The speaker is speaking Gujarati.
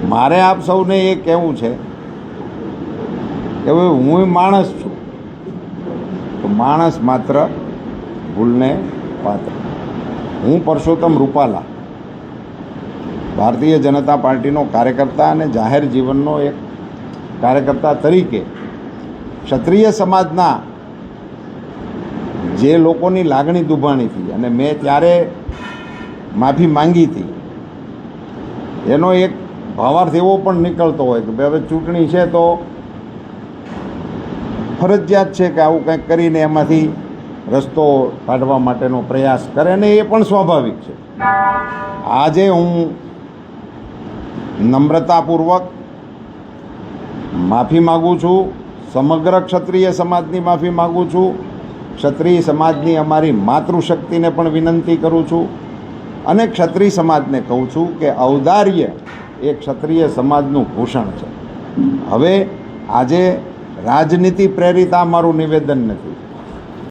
મારે આપ સૌને એ કહેવું છે કે હવે હું માણસ છું, તો માણસ માત્ર ભૂલને પાત્ર. હું પરસોત્તમ રૂપાલા ભારતીય જનતા પાર્ટીનો કાર્યકર્તા અને જાહેર જીવનનો એક કાર્યકર્તા તરીકે ક્ષત્રિય સમાજના જે લોકોની લાગણી દુભાણી હતી અને મેં ત્યારે માફી માંગી હતી, એનો એક ભાવાર્થ એવો પણ નીકળતો હોય કે હવે ચૂંટણી છે તો ફરજિયાત છે કે આવું કંઈક કરીને એમાંથી રસ્તો કાઢવા માટેનો પ્રયાસ કરે, ને એ પણ સ્વાભાવિક છે. આજે હું નમ્રતાપૂર્વક માફી માગું છું, સમગ્ર ક્ષત્રિય સમાજની માફી માગું છું, ક્ષત્રિય સમાજની અમારી માતૃશક્તિને પણ વિનંતી કરું છું અને ક્ષત્રિય સમાજને કહું છું કે ઔદાર્ય એ ક્ષત્રિય સમાજનું ભૂષણ છે. હવે આજે રાજનીતિ પ્રેરિત આ મારું નિવેદન નથી.